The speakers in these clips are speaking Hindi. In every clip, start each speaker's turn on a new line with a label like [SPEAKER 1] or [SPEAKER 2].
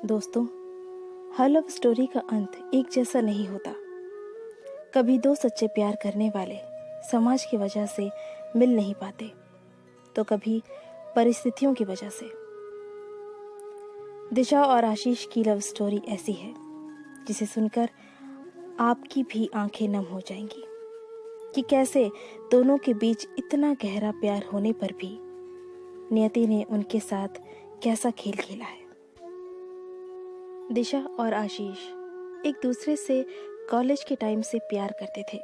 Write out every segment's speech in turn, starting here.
[SPEAKER 1] दोस्तों, हर लव स्टोरी का अंत एक जैसा नहीं होता। कभी दो सच्चे प्यार करने वाले समाज की वजह से मिल नहीं पाते, तो कभी परिस्थितियों की वजह से। दिशा और आशीष की लव स्टोरी ऐसी है जिसे सुनकर आपकी भी आंखें नम हो जाएंगी कि कैसे दोनों के बीच इतना गहरा प्यार होने पर भी नियति ने उनके साथ कैसा खेल खेला है। दिशा और आशीष एक दूसरे से कॉलेज के टाइम से प्यार करते थे।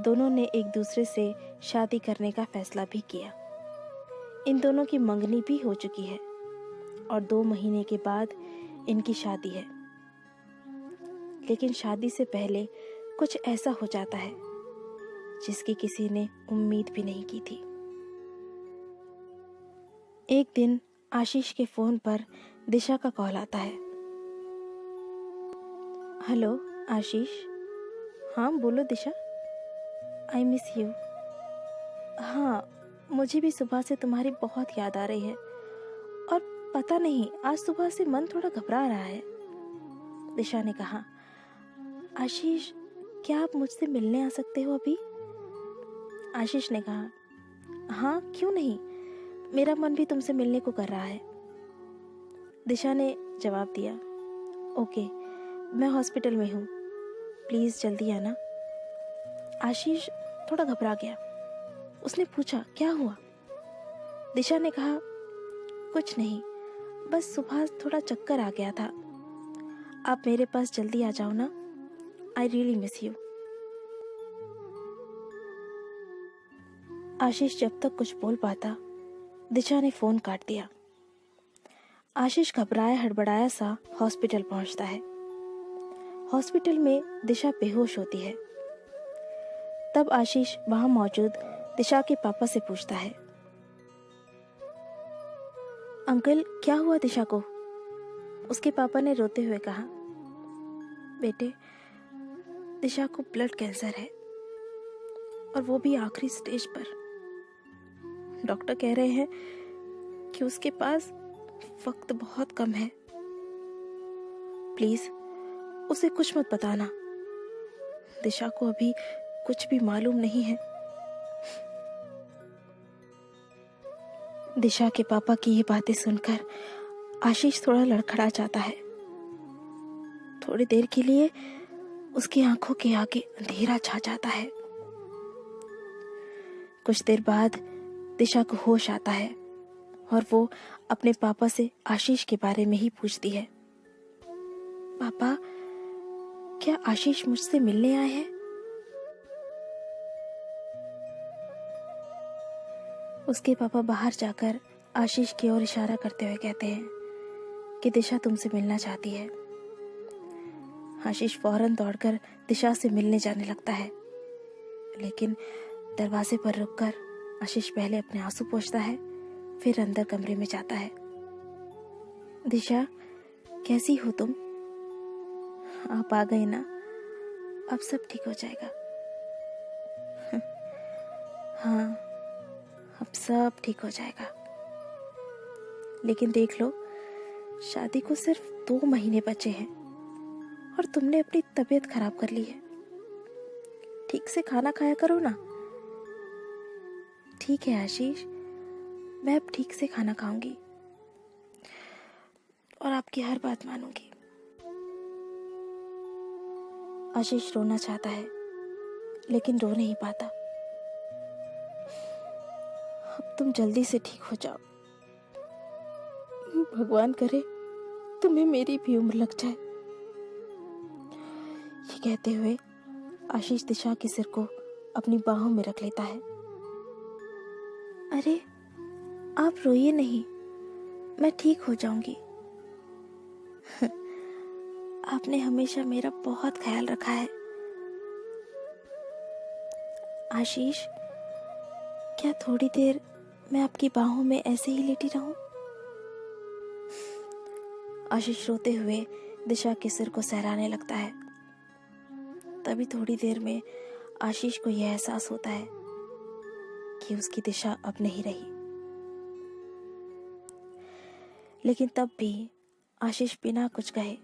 [SPEAKER 1] दोनों ने एक दूसरे से शादी करने का फैसला भी किया। इन दोनों की मंगनी भी हो चुकी है और 2 महीने के बाद इनकी शादी है। लेकिन शादी से पहले कुछ ऐसा हो जाता है जिसकी किसी ने उम्मीद भी नहीं की थी। एक दिन आशीष के फोन पर दिशा का कॉल आता है। हेलो आशीष। हाँ बोलो दिशा। I miss you. हाँ, मुझे भी सुबह से तुम्हारी बहुत याद आ रही है और पता नहीं आज सुबह से मन थोड़ा घबरा रहा है। दिशा ने कहा। आशीष, क्या आप मुझसे मिलने आ सकते हो अभी? आशीष ने कहा, हाँ क्यों नहीं, मेरा मन भी तुमसे मिलने को कर रहा है। दिशा ने जवाब दिया, ओके, मैं हॉस्पिटल में हूँ, प्लीज जल्दी आना। आशीष थोड़ा घबरा गया। उसने पूछा, क्या हुआ? दिशा ने कहा, कुछ नहीं, बस सुबह थोड़ा चक्कर आ गया था। आप मेरे पास जल्दी आ जाओ ना, आई रियली मिस यू। आशीष जब तक कुछ बोल पाता, दिशा ने फोन काट दिया। आशीष घबराया हड़बड़ाया सा हॉस्पिटल पहुंचता है। हॉस्पिटल में दिशा बेहोश होती है। तब आशीष वहां मौजूद दिशा के पापा से पूछता है, अंकल क्या हुआ दिशा को? उसके पापा ने रोते हुए कहा, बेटे, दिशा को ब्लड कैंसर है और वो भी आखिरी स्टेज पर। डॉक्टर कह रहे हैं कि उसके पास वक्त बहुत कम है। प्लीज उसे कुछ मत बताना। दिशा को अभी कुछ भी मालूम नहीं है। दिशा के पापा की ये बातें सुनकर आशीष थोड़ा लड़खड़ा जाता है। थोड़ी देर के लिए उसकी आंखों के आगे अंधेरा छा जाता है। कुछ देर बाद दिशा को होश आता है और वो अपने पापा से आशीष के बारे में ही पूछती है, पापा, क्या आशीष मुझसे मिलने आए हैं? उसके पापा बाहर जाकर आशीष की ओर इशारा करते हुए कहते हैं कि दिशा तुमसे मिलना चाहती है। आशीष फौरन दौड़कर दिशा से मिलने जाने लगता है, लेकिन दरवाजे पर रुककर आशीष पहले अपने आंसू पोंछता है, फिर अंदर कमरे में जाता है। दिशा, कैसी हो तुम? आप आ गए ना, अब सब ठीक हो जाएगा। हाँ, अब सब ठीक हो जाएगा। लेकिन देख लो, शादी को सिर्फ 2 महीने बचे हैं और तुमने अपनी तबीयत खराब कर ली है। ठीक से खाना खाया करो ना। ठीक है आशीष, मैं अब ठीक से खाना खाऊंगी और आपकी हर बात मानूंगी। आशीष रोना चाहता है लेकिन रो नहीं पाता। अब तुम जल्दी से ठीक हो जाओ। भगवान करे तुम्हें मेरी भी उम्र लग जाए। ये कहते हुए आशीष दिशा के सिर को अपनी बाहों में रख लेता है। अरे आप रोइए नहीं, मैं ठीक हो जाऊंगी। आपने हमेशा मेरा बहुत ख्याल रखा है। आशीष, क्या थोड़ी देर मैं आपकी बाहों में ऐसे ही लेटी रहूं? आशीष रोते हुए दिशा के सिर को सहलाने लगता है। तभी थोड़ी देर में आशीष को यह एहसास होता है कि उसकी दिशा अब नहीं रही। लेकिन तब भी आशीष बिना कुछ कहे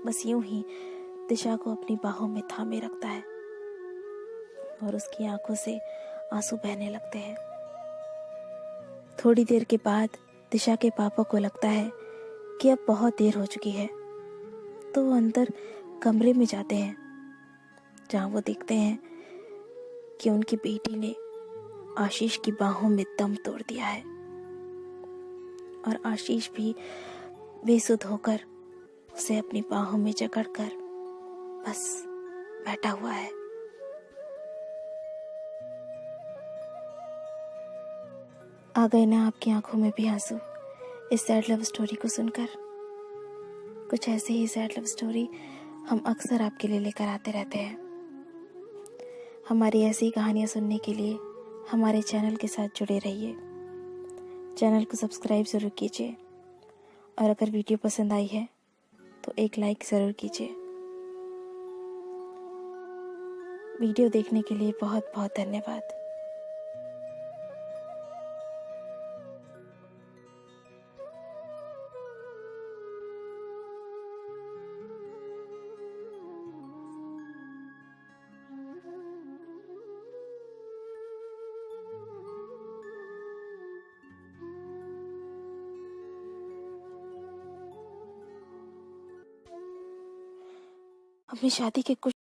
[SPEAKER 1] बस यूं ही दिशा को अपनी बाहों में थामे रखता है और उसकी आंखों से आंसू बहने लगते हैं। थोड़ी देर के बाद दिशा के पापा को लगता है कि अब बहुत देर हो चुकी है, तो वो अंदर कमरे में जाते हैं, जहां वो देखते हैं कि उनकी बेटी ने आशीष की बाहों में दम तोड़ दिया है और आशीष भी बेसुध होकर उसे अपनी बाहों में जकड़कर बस बैठा हुआ है। आ गए ना आपकी आंखों में भी आंसू इस सैड लव स्टोरी को सुनकर? कुछ ऐसे ही सैड लव स्टोरी हम अक्सर आपके लिए लेकर आते रहते हैं। हमारी ऐसी कहानियां सुनने के लिए हमारे चैनल के साथ जुड़े रहिए। चैनल को सब्सक्राइब ज़रूर कीजिए और अगर वीडियो पसंद आई है तो एक लाइक ज़रूर कीजिए। वीडियो देखने के लिए बहुत बहुत धन्यवाद। अपनी शादी के कुछ